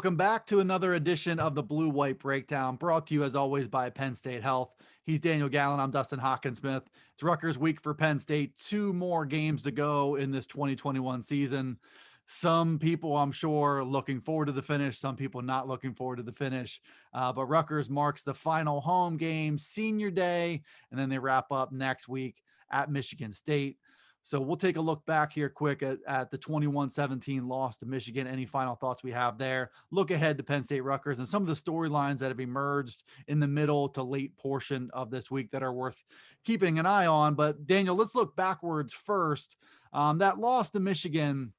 Welcome back to another edition of the Blue White Breakdown, brought to you as always by Penn State Health. He's Daniel Gallen. I'm Dustin Hockensmith. It's Rutgers week for Penn State. 2 more games to go in this 2021 season. Some people, I'm sure, looking forward to the finish. Some people not looking forward to the finish. But Rutgers marks the final home game, senior day, and then they wrap up next week at Michigan State. So we'll take a look back here quick at the 21-17 loss to Michigan. Any final thoughts we have there? Look ahead to Penn State Rutgers and some of the storylines that have emerged in the middle to late portion of this week that are worth keeping an eye on. But Daniel, let's look backwards first. That loss to Michigan,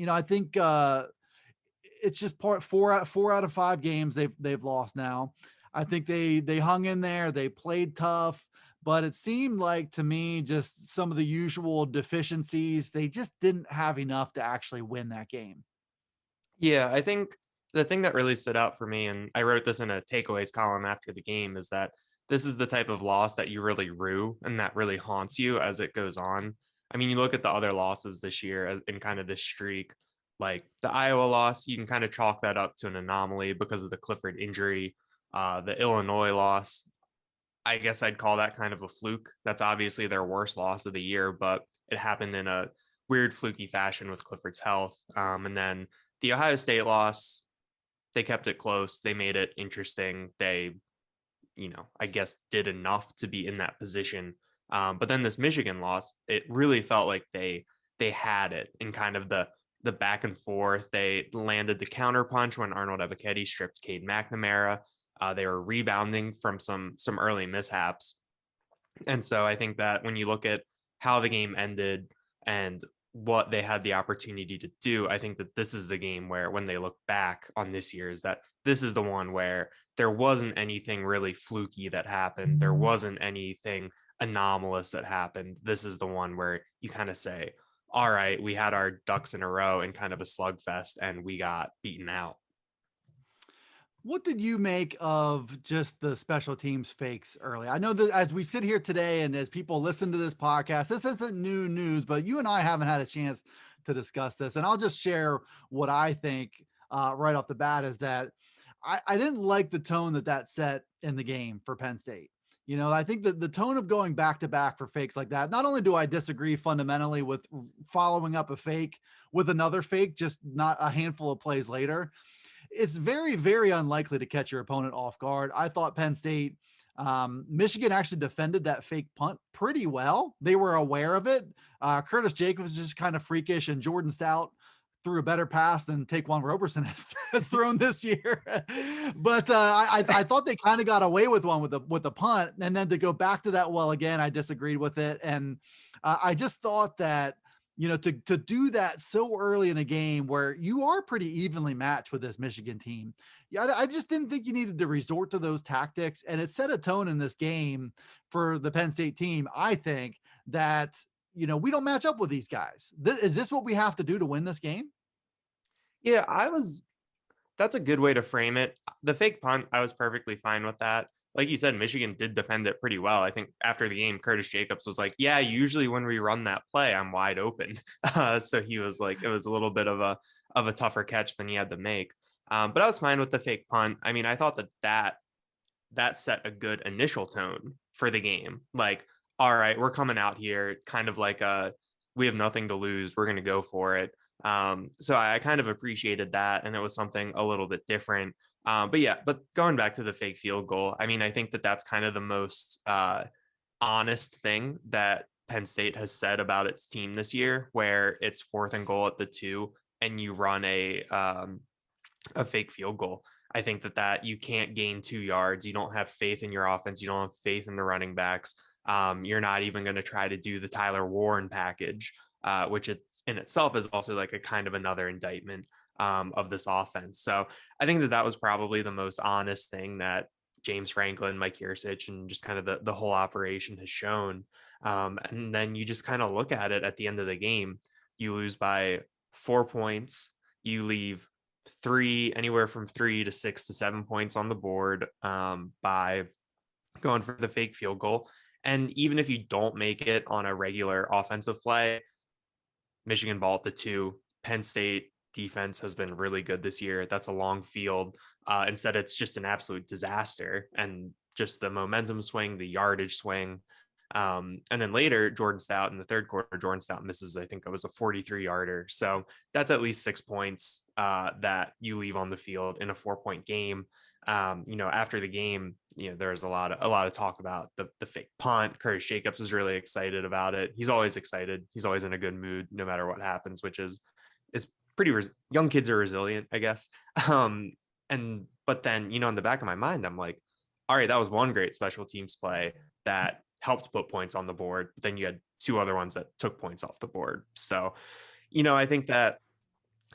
I think it's just four out of 5 games they've lost now. I think they hung in there. They played tough. But it seemed like to me, just some of the usual deficiencies, they just didn't have enough to actually win that game. Yeah, I think the thing that really stood out for me, and I wrote this in a takeaways column after the game, is that this is the type of loss that you really rue and that really haunts you as it goes on. I mean, you look at the other losses this year in kind of this streak, like the Iowa loss, you can kind of chalk that up to an anomaly because of the Clifford injury. The Illinois loss, I guess I'd call that kind of a fluke. That's obviously their worst loss of the year, but it happened in a weird fluky fashion with Clifford's health. And then the Ohio State loss, they kept it close. They made it interesting. They, I guess did enough to be in that position. But then this Michigan loss, it really felt like they had it in kind of the back and forth. They landed the counter punch when Arnold Ebiketie stripped Cade McNamara. They were rebounding from some early mishaps. And so I think that when you look at how the game ended and what they had the opportunity to do, I think that this is the game where when they look back on this year is that this is the one where there wasn't anything really fluky that happened. There wasn't anything anomalous that happened. This is the one where you kind of say, all right, we had our ducks in a row in kind of a slugfest and we got beaten out. What did you make of just the special teams fakes early? I know that as we sit here today and as people listen to this podcast, this isn't new news, but you and I haven't had a chance to discuss this. And I'll just share what I think right off the bat is that I didn't like the tone that set in the game for Penn State. I think that the tone of going back to back for fakes like that, not only do I disagree fundamentally with following up a fake with another fake, just not a handful of plays later, it's very, very unlikely to catch your opponent off guard. I thought Penn State, Michigan actually defended that fake punt pretty well. They were aware of it. Curtis Jacobs was just kind of freakish, and Jordan Stout threw a better pass than Taquan Roberson has thrown this year. But I thought they kind of got away with one with the punt, and then to go back to that well again, I disagreed with it, and I just thought that to do that so early in a game where you are pretty evenly matched with this Michigan team. Yeah, I just didn't think you needed to resort to those tactics. And it set a tone in this game for the Penn State team. I think that, we don't match up with these guys. Is this what we have to do to win this game? Yeah, that's a good way to frame it. The fake punt, I was perfectly fine with that. Like you said, Michigan did defend it pretty well. I think after the game, Curtis Jacobs was like, yeah, usually when we run that play, I'm wide open. So he was like, it was a little bit of a tougher catch than he had to make. But I was fine with the fake punt. I mean, I thought that set a good initial tone for the game. Like, all right, we're coming out here kind of like we have nothing to lose. We're going to go for it. So I kind of appreciated that. And it was something a little bit different. But going back to the fake field goal, I mean, I think that that's kind of the most honest thing that Penn State has said about its team this year, where it's 4th and goal at the 2 and you run a fake field goal. I think that you can't gain 2 yards. You don't have faith in your offense. You don't have faith in the running backs. You're not even going to try to do the Tyler Warren package, which in itself is also like a kind of another indictment of this offense. So I think that was probably the most honest thing that James Franklin, Mike Yurcich, and just kind of the whole operation has shown. And then you just kind of look at it at the end of the game. You lose by 4 points. You leave anywhere from 3 to 6 to 7 points on the board by going for the fake field goal. And even if you don't make it on a regular offensive play, Michigan ball at the 2, Penn State defense has been really good this year. That's a long field. Instead, it's just an absolute disaster. And just the momentum swing, the yardage swing. And then later, Jordan Stout in the third quarter, Jordan Stout misses, I think it was a 43 yarder. So that's at least 6 points that you leave on the field in a 4-point game. After the game, there's a lot of talk about the fake punt. Curtis Jacobs was really excited about it. He's always excited. He's always in a good mood, no matter what happens, which is pretty young kids are resilient, I guess. But then, in the back of my mind, I'm like, all right, that was one great special teams play that helped put points on the board. But then you had 2 other ones that took points off the board. So, I think that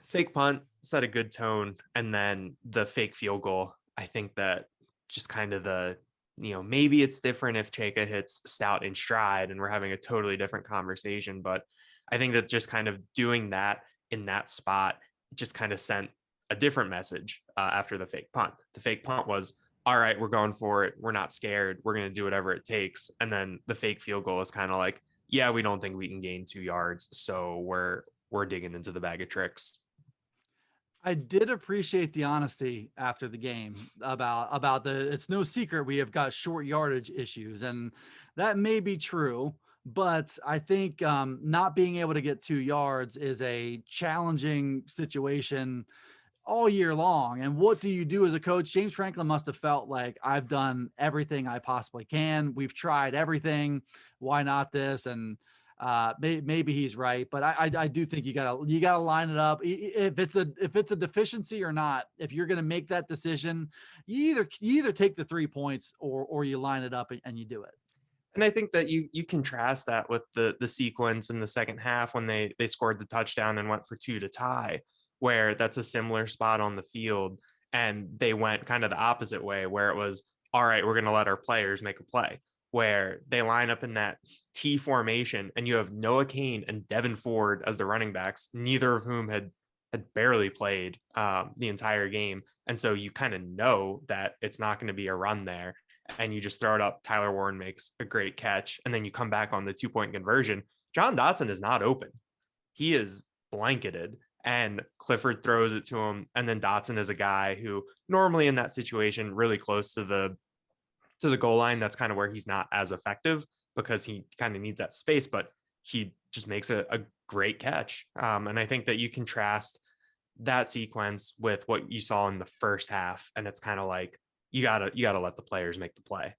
fake punt set a good tone. And then the fake field goal, I think that just kind of maybe it's different if Chaka hits Stout in stride and we're having a totally different conversation. But I think that just kind of doing that in that spot just kind of sent a different message after the fake punt. The fake punt was, all right, we're going for it. We're not scared. We're going to do whatever it takes. And then the fake field goal is kind of like, yeah, we don't think we can gain 2 yards. So we're digging into the bag of tricks. I did appreciate the honesty after the game about it's no secret we have got short yardage issues, and that may be true, but I think not being able to get 2 yards is a challenging situation all year long. And what do you do as a coach? James Franklin must have felt like, I've done everything I possibly can. We've tried everything. Why not this? And maybe he's right, but I do think you gotta line it up. If it's a deficiency or not, if you're gonna make that decision, you either take the 3 points or you line it up and you do it. And I think that you contrast that with the sequence in the second half when they scored the touchdown and went for 2 to tie, where that's a similar spot on the field. And they went kind of the opposite way, where it was, all right, we're going to let our players make a play, where they line up in that T formation and you have Noah Kane and Devin Ford as the running backs, neither of whom had barely played the entire game. And so you kind of know that it's not going to be a run there. And you just throw it up. Tyler Warren makes a great catch. And then you come back on the 2-point conversion. John Dotson is not open. He is blanketed. And Clifford throws it to him. And then Dotson is a guy who normally in that situation, really close to the goal line, that's kind of where he's not as effective because he kind of needs that space, but he just makes a great catch. And I think that you contrast that sequence with what you saw in the first half. And it's kind of like, you gotta let the players make the play.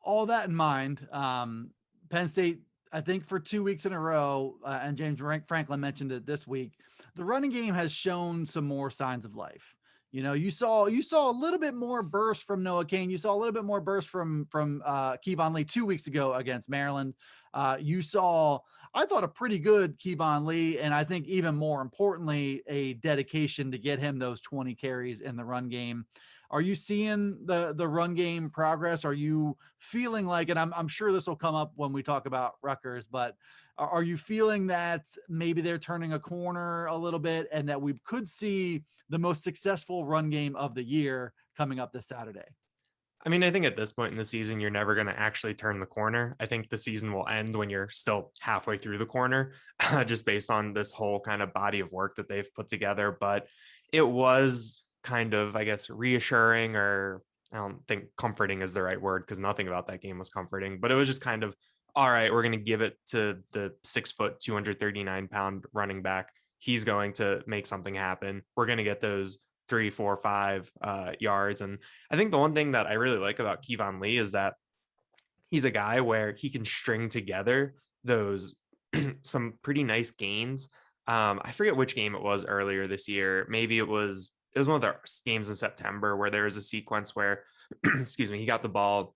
All that in mind, Penn State, I think for 2 weeks in a row, and James Franklin mentioned it this week, the running game has shown some more signs of life. You saw a little bit more burst from Noah Kane. You saw a little bit more burst from Kevon Lee 2 weeks ago against Maryland. You saw, I thought, a pretty good Kevon Lee, and I think even more importantly, a dedication to get him those 20 carries in the run game. Are you seeing the run game progress? Are you feeling like, and I'm sure this will come up when we talk about Rutgers, but are you feeling that maybe they're turning a corner a little bit and that we could see the most successful run game of the year coming up this Saturday? I mean, I think at this point in the season, you're never going to actually turn the corner. I think the season will end when you're still halfway through the corner, just based on this whole kind of body of work that they've put together. But it was kind of, I guess, reassuring, or I don't think comforting is the right word because nothing about that game was comforting, but it was just kind of, all right, we're going to give it to the 6 foot, 239-pound running back. He's going to make something happen. We're going to get those 3, 4, 5 yards. And I think the one thing that I really like about Kevon Lee is that he's a guy where he can string together those some pretty nice gains. I forget which game it was earlier this year. Maybe it was one of the games in September where there was a sequence where, excuse me, he got the ball,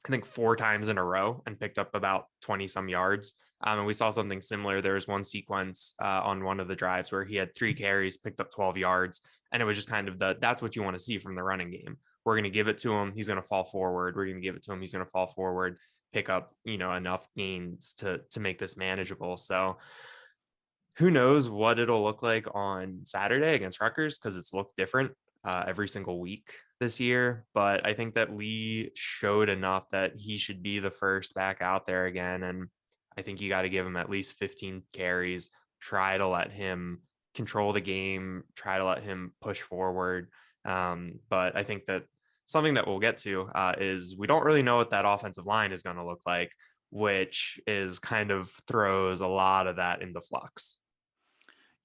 I think 4 times in a row and picked up about 20 some yards. And we saw something similar. There was one sequence on one of the drives where he had 3 carries, picked up 12 yards. And it was just kind of that's what you want to see from the running game. We're going to give it to him. He's going to fall forward. We're going to give it to him. He's going to fall forward, pick up, enough gains to make this manageable. So who knows what it'll look like on Saturday against Rutgers, because it's looked different every single week this year. But I think that Lee showed enough that he should be the first back out there again. And I think you got to give him at least 15 carries, try to let him control the game, try to let him push forward. But I think that something that we'll get to is we don't really know what that offensive line is going to look like, which is kind of throws a lot of that into flux.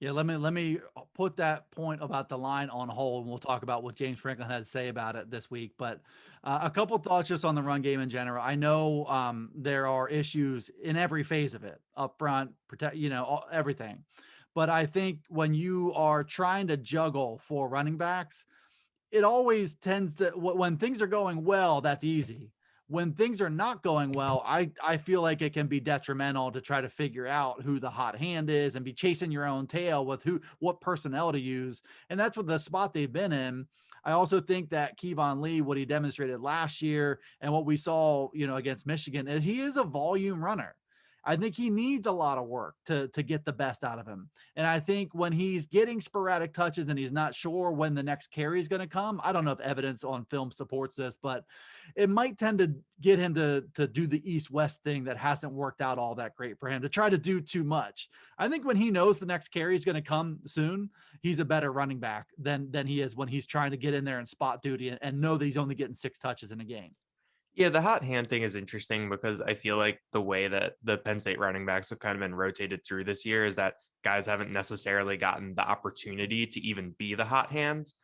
Yeah, let me put that point about the line on hold, and we'll talk about what James Franklin had to say about it this week. But a couple thoughts just on the run game in general. I know there are issues in every phase of it, up front, protect, everything. But I think when you are trying to juggle for running backs, it always tends to when things are going well, that's easy. When things are not going well, I feel like it can be detrimental to try to figure out who the hot hand is and be chasing your own tail with what personnel to use. And that's what the spot they've been in. I also think that Kevon Lee, what he demonstrated last year and what we saw, against Michigan, is he is a volume runner. I think he needs a lot of work to get the best out of him. And I think when he's getting sporadic touches and he's not sure when the next carry is going to come, I don't know if evidence on film supports this, but it might tend to get him to do the east-west thing that hasn't worked out all that great for him, to try to do too much. I think when he knows the next carry is going to come soon, he's a better running back than he is when he's trying to get in there and spot duty and know that he's only getting 6 touches in a game. Yeah, the hot hand thing is interesting because I feel like the way that the Penn State running backs have kind of been rotated through this year is that guys haven't necessarily gotten the opportunity to even be the hot hands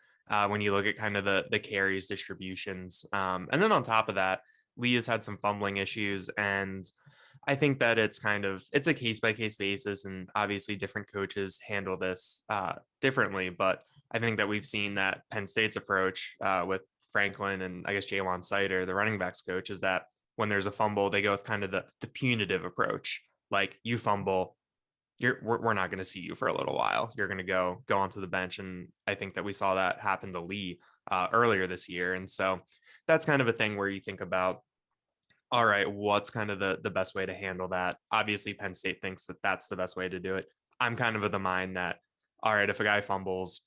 when you look at kind of the carries distributions. And then on top of that, Lee has had some fumbling issues, and I think that it's a case by case basis, and obviously different coaches handle this differently. But I think that we've seen that Penn State's approach with Franklin and I guess Jaywan Sider, the running backs coach, is that when there's a fumble, they go with kind of the punitive approach. Like, you fumble, we're not going to see you for a little while. You're going to go onto the bench. And I think that we saw that happen to Lee earlier this year. And so that's kind of a thing where you think about, all right, what's kind of the best way to handle that? Obviously, Penn State thinks that that's the best way to do it. I'm kind of the mind that, all right, if a guy fumbles,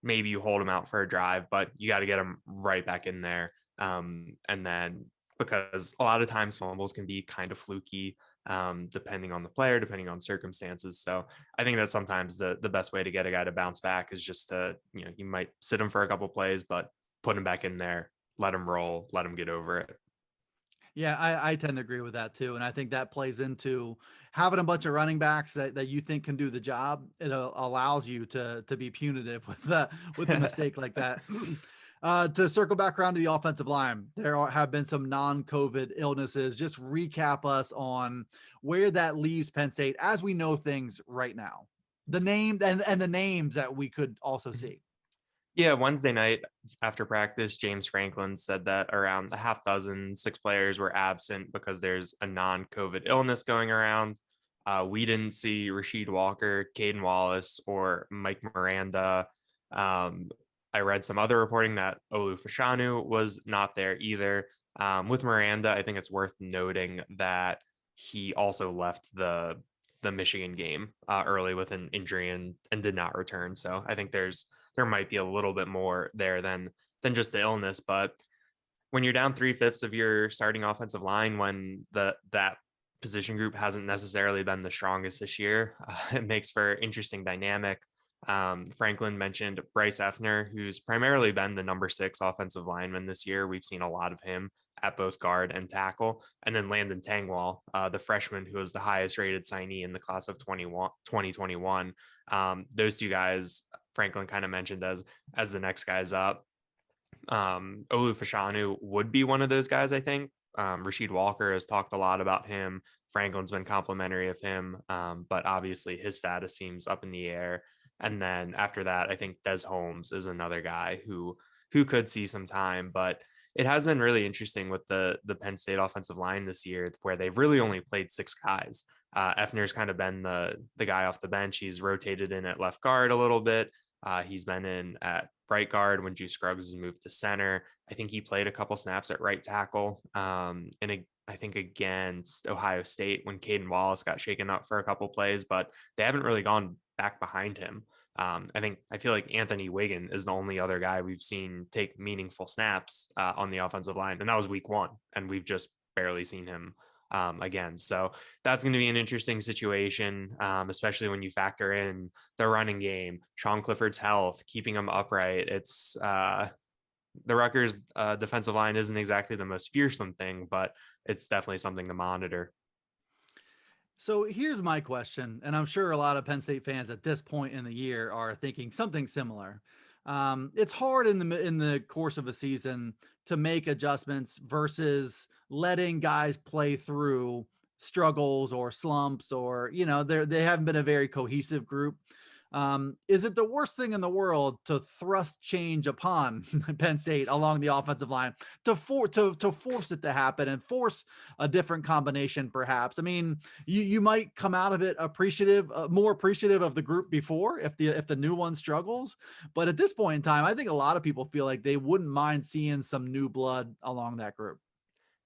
maybe you hold him out for a drive, but you got to get him right back in there. And then, because a lot of times fumbles can be kind of fluky, depending on the player, depending on circumstances. So I think that sometimes the best way to get a guy to bounce back is just to, you might sit him for a couple plays, but put him back in there, let him roll, let him get over it. Yeah, I tend to agree with that too. And I think that plays into having a bunch of running backs that you think can do the job. It allows you to be punitive with a mistake like that. To circle back around to the offensive line, have been some non-COVID illnesses. Just recap us on where that leaves Penn State as we know things right now. The name and the names that we could also see. Yeah, Wednesday night after practice, James Franklin said that around a half dozen 6 players were absent because there's a non-COVID illness going around. We didn't see Rasheed Walker, Caden Wallace, or Mike Miranda. I read some other reporting that Olu Fashanu was not there either. With Miranda, I think it's worth noting that he also left the Michigan game early with an injury and did not return. So I think there might be a little bit more there than just the illness. But when you're down 3/5 of your starting offensive line, when that position group hasn't necessarily been the strongest this year, it makes for interesting dynamic. Franklin mentioned Bryce Effner, who's primarily been the number 6 offensive lineman this year. We've seen a lot of him at both guard and tackle. And then Landon Tangwall, the freshman who was the highest rated signee in the class of 2021. Those 2 guys, Franklin kind of mentioned as the next guys up. Olu Fashanu would be one of those guys, I think. Rasheed Walker has talked a lot about him. Franklin's been complimentary of him, but obviously his status seems up in the air. And then after that, I think Des Holmes is another guy who could see some time. But it has been really interesting with the Penn State offensive line this year, where they've really only played 6 guys. Effner's kind of been the guy off the bench. He's rotated in at left guard a little bit. He's been in at right guard when Juice Scruggs has moved to center. I think he played a couple snaps at right tackle. I think against Ohio State when Caden Wallace got shaken up for a couple plays, but they haven't really gone back behind him. I feel like Anthony Wiggin is the only other guy we've seen take meaningful snaps on the offensive line, and that was week 1, and we've just barely seen him again. So that's going to be an interesting situation, especially when you factor in the running game, Sean Clifford's health, keeping him upright. It's the Rutgers defensive line isn't exactly the most fearsome thing, but it's definitely something to monitor. So here's my question, and I'm sure a lot of Penn State fans at this point in the year are thinking something similar. It's hard in the course of a season to make adjustments versus letting guys play through struggles or slumps, or they haven't been a very cohesive group. Is it the worst thing in the world to thrust change upon Penn State along the offensive line to force it to happen and force a different combination, perhaps? I mean, you might come out of it appreciative, more appreciative of the group before if the new one struggles. But at this point in time, I think a lot of people feel like they wouldn't mind seeing some new blood along that group.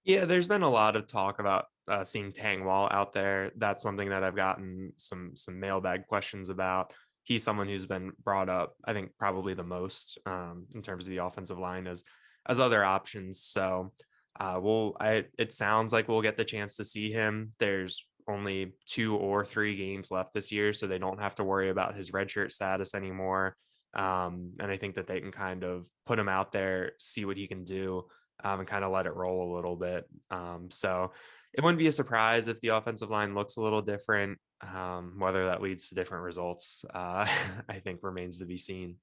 Yeah, there's been a lot of talk about seeing Tangwall out there. That's something that I've gotten some mailbag questions about. He's someone who's been brought up, I think, probably the most in terms of the offensive line as other options. So it sounds like we'll get the chance to see him. There's only 2 or 3 games left this year, so they don't have to worry about his redshirt status anymore. And I think that they can kind of put him out there, see what he can do, and kind of let it roll a little bit. So it wouldn't be a surprise if the offensive line looks a little different. Whether that leads to different results, I think remains to be seen.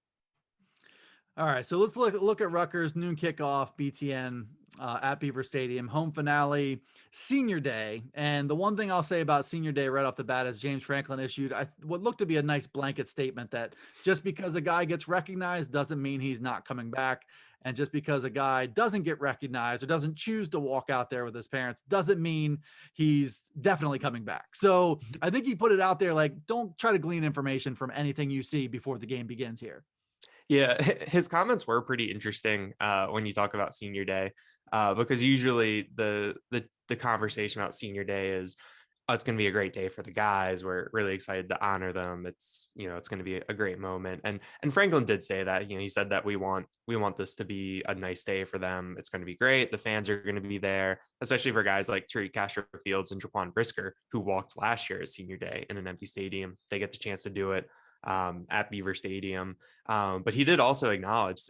All right, so let's look at Rutgers noon kickoff, BTN at Beaver Stadium, home finale, Senior Day. And the one thing I'll say about Senior Day right off the bat is James Franklin issued what looked to be a nice blanket statement that just because a guy gets recognized doesn't mean he's not coming back. And just because a guy doesn't get recognized or doesn't choose to walk out there with his parents doesn't mean he's definitely coming back. So I think he put it out there like, don't try to glean information from anything you see before the game begins here. Yeah, his comments were pretty interesting when you talk about Senior Day, because usually the conversation about Senior Day is, oh, it's going to be a great day for the guys. We're really excited to honor them. It's going to be a great moment. And Franklin did say that. He said that we want this to be a nice day for them. It's going to be great. The fans are going to be there, especially for guys like Tariq Castro Fields and Jaquan Brisker, who walked last year at Senior Day in an empty stadium. They get the chance to do it at Beaver Stadium. But he did also acknowledge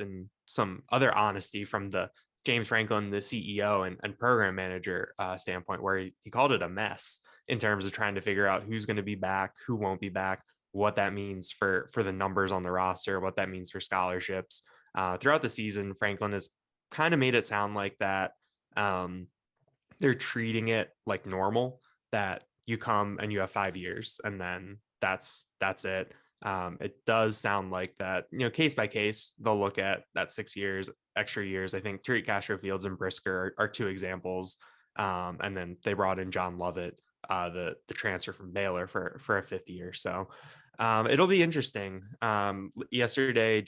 some other honesty from the James Franklin, the CEO and program manager standpoint, where he called it a mess in terms of trying to figure out who's going to be back, who won't be back, what that means for the numbers on the roster, what that means for scholarships. Throughout the season, Franklin has kind of made it sound like that they're treating it like normal, that you come and you have 5 years and then that's it. It does sound like that, case by case, they'll look at that 6 years, extra years. I think Tariq Castro Fields and Brisker are 2 examples. And then they brought in John Lovett, the transfer from Baylor for a 5th year. So it'll be interesting. Yesterday,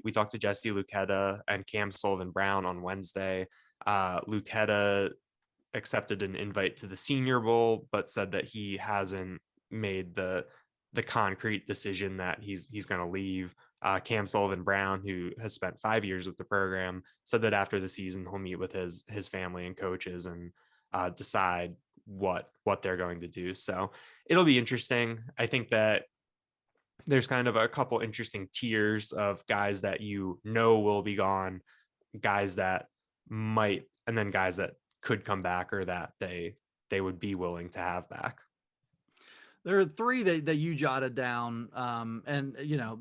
we talked to Jesse Luketa and Cam Sullivan Brown on Wednesday. Luketa accepted an invite to the Senior Bowl, but said that he hasn't made the concrete decision that he's going to leave. Cam Sullivan Brown, who has spent 5 years with the program, said that after the season he'll meet with his family and coaches and decide what they're going to do. So it'll be interesting. I think that there's kind of a couple interesting tiers of guys that will be gone, guys that might, and then guys that could come back or that they would be willing to have back. There are 3 that you jotted down. And,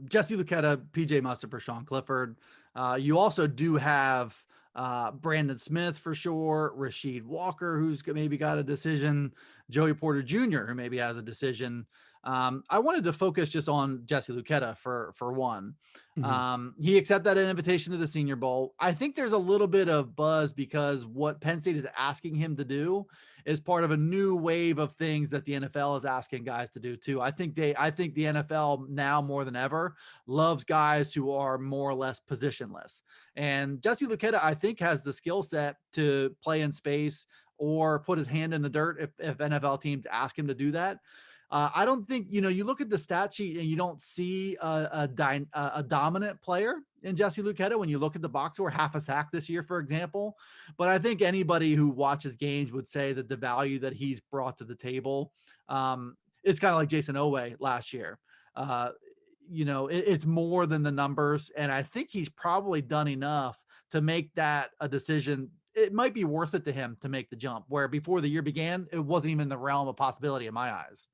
Jesse Luketa, PJ Mustipher, Sean Clifford. You also do have Brandon Smith for sure, Rasheed Walker, who's maybe got a decision, Joey Porter Jr., who maybe has a decision. I wanted to focus just on Jesse Luketa for one. Mm-hmm. He accepted an invitation to the Senior Bowl. I think there's a little bit of buzz because what Penn State is asking him to do is part of a new wave of things that the NFL is asking guys to do too. I think the NFL now more than ever loves guys who are more or less positionless. And Jesse Luketa, I think, has the skill set to play in space or put his hand in the dirt if NFL teams ask him to do that. I don't think, you look at the stat sheet and you don't see a dominant player in Jesse Luketa when you look at the box score, half a sack this year, for example. But I think anybody who watches games would say that the value that he's brought to the table, it's kind of like Jason Owe last year. It's more than the numbers. And I think he's probably done enough to make that a decision. It might be worth it to him to make the jump, where before the year began, it wasn't even in the realm of possibility in my eyes.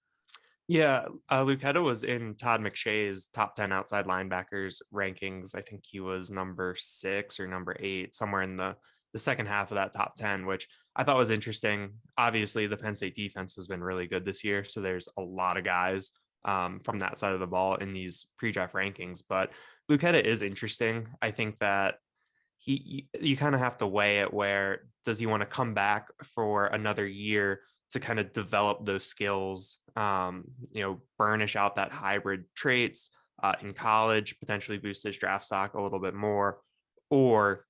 Yeah, Luketa was in Todd McShay's top 10 outside linebackers rankings. I think he was number 6 or number 8, somewhere in the second half of that top 10, which I thought was interesting. Obviously, the Penn State defense has been really good this year, so there's a lot of guys from that side of the ball in these pre-draft rankings. But Luketa is interesting. I think that you kind of have to weigh it. Where does he want to come back for another year to kind of develop those skills, burnish out that hybrid traits in college, potentially boost his draft stock a little bit more? Or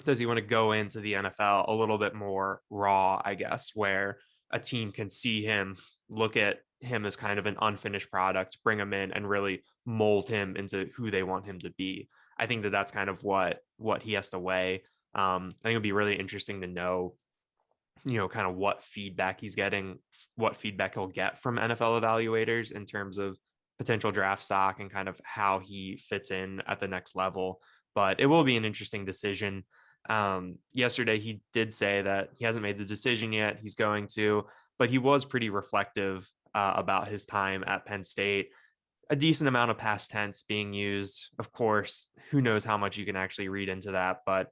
does he want to go into the NFL a little bit more raw, I guess, where a team can see him, look at him as kind of an unfinished product, bring him in and really mold him into who they want him to be? I think that that's kind of what he has to weigh. I think it'll be really interesting to know, kind of what feedback he's getting, what feedback he'll get from NFL evaluators in terms of potential draft stock and kind of how he fits in at the next level. But it will be an interesting decision. Yesterday, he did say that he hasn't made the decision yet. He's going to, but he was pretty reflective about his time at Penn State. A decent amount of past tense being used. Of course, who knows how much you can actually read into that, but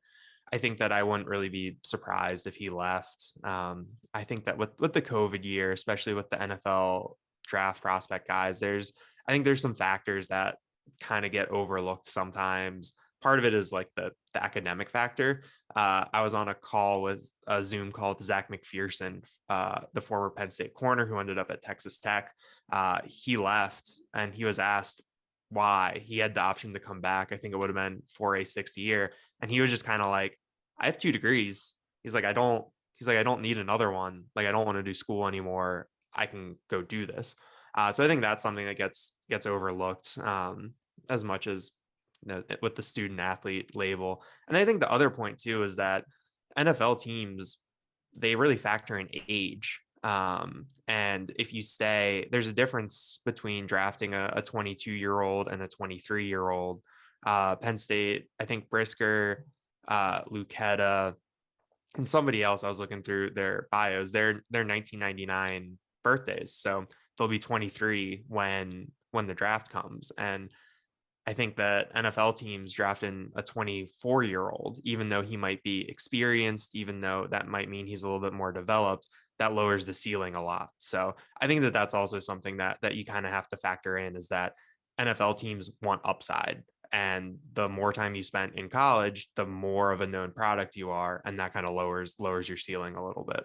I think that I wouldn't really be surprised if he left. I think that with the COVID year, especially with the NFL draft prospect guys, I think there's some factors that kind of get overlooked sometimes. Part of it is like the academic factor. I was on a Zoom call with Zach McPherson, the former Penn State corner who ended up at Texas Tech. He left and he was asked why. He had the option to come back. I think it would have been for a 60 year. And he was just kind of like, I have 2 degrees. He's like, I don't need another one. Like, I don't want to do school anymore. I can go do this. So I think that's something that gets overlooked as much as with the student athlete label. And I think the other point too is that NFL teams, they really factor in age. And if you stay, there's a difference between drafting a 22-year-old and a 23-year-old. Penn State, I think Brisker, Luketa, and somebody else, I was looking through their bios, they're 1999 birthdays. So they'll be 23 when the draft comes. And I think that NFL teams drafting a 24-year-old, even though he might be experienced, even though that might mean he's a little bit more developed, that lowers the ceiling a lot. So I think that that's also something that you kind of have to factor in, is that NFL teams want upside. And the more time you spent in college, the more of a known product you are. And that kind of lowers your ceiling a little bit.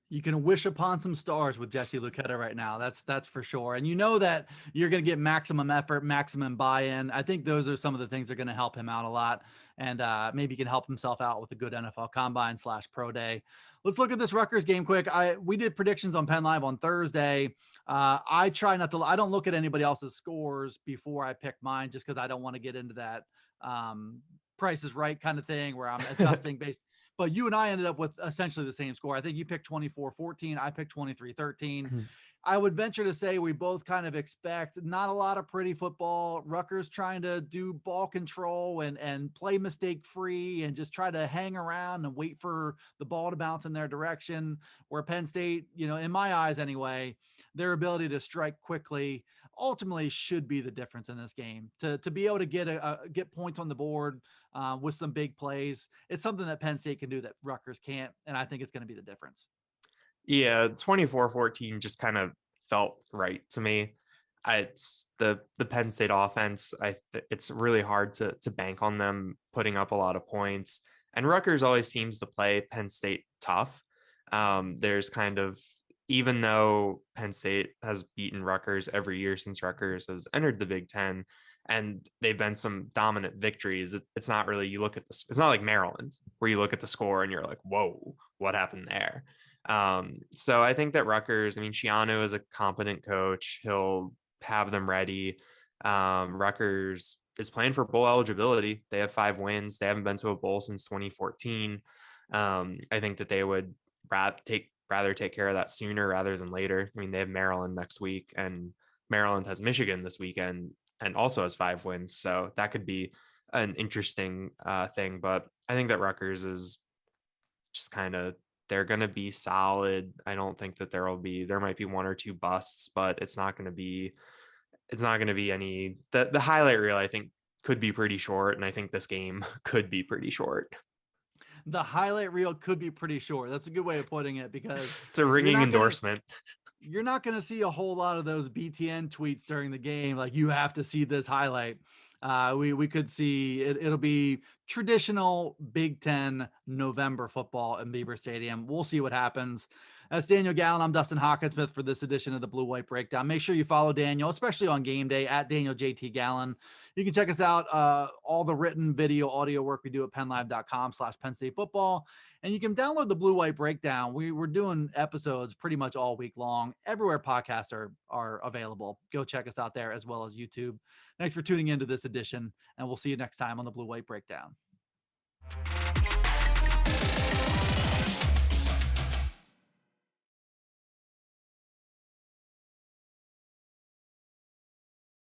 You can wish upon some stars with Jesse Luketa right now. That's for sure. And you know that you're going to get maximum effort, maximum buy-in. I think those are some of the things that are going to help him out a lot. And maybe he can help himself out with a good NFL combine / pro day. Let's look at this Rutgers game quick. We did predictions on PennLive on Thursday. I try not to, I don't look at anybody else's scores before I pick mine, just because I don't want to get into that Price is Right kind of thing where I'm adjusting based. But you and I ended up with essentially the same score. I think you picked 24-14. I picked 23-13. Mm-hmm. I would venture to say we both kind of expect not a lot of pretty football. Rutgers trying to do ball control and play mistake free and just try to hang around and wait for the ball to bounce in their direction. Where Penn State, in my eyes anyway, their ability to strike quickly ultimately should be the difference in this game. To be able to get points on the board with some big plays, it's something that Penn State can do that Rutgers can't, and I think it's going to be the difference. Yeah, 24-14 just kind of felt right to me. It's the Penn State offense. It's really hard to bank on them putting up a lot of points. And Rutgers always seems to play Penn State tough. There's kind of, even though Penn State has beaten Rutgers every year since Rutgers has entered the Big Ten, and they've been some dominant victories, it's not really, it's not like Maryland where you look at the score and you're like, whoa, what happened there? So I think that Rutgers, Shiano is a competent coach. He'll have them ready. Rutgers is playing for bowl eligibility. They have 5 wins. They haven't been to a bowl since 2014. I think that they would rather take care of that sooner rather than later. I mean, they have Maryland next week, and Maryland has Michigan this weekend and also has 5 wins. So that could be an interesting thing. But I think that Rutgers is just kind of, they're going to be solid. I don't think that there might be 1 or 2 busts, but it's not going to be any, the highlight reel, I think, could be pretty short. And I think this game could be pretty short. The highlight reel could be pretty short. That's a good way of putting it, because It's a ringing endorsement. You're not going to see a whole lot of those BTN tweets during the game. Like, you have to see this highlight. We could see it. It'll be traditional Big Ten November football in Beaver Stadium. We'll see what happens. That's Daniel Gallen. I'm Dustin Hockensmith for this edition of the Blue White Breakdown. Make sure you follow Daniel, especially on game day, at Daniel JT Gallen. You can check us out, all the written, video, audio work we do at PennLive.com/Penn State football. And you can download the Blue White Breakdown. We're doing episodes pretty much all week long. Everywhere podcasts are available. Go check us out there, as well as YouTube. Thanks for tuning into this edition, and we'll see you next time on the Blue White Breakdown.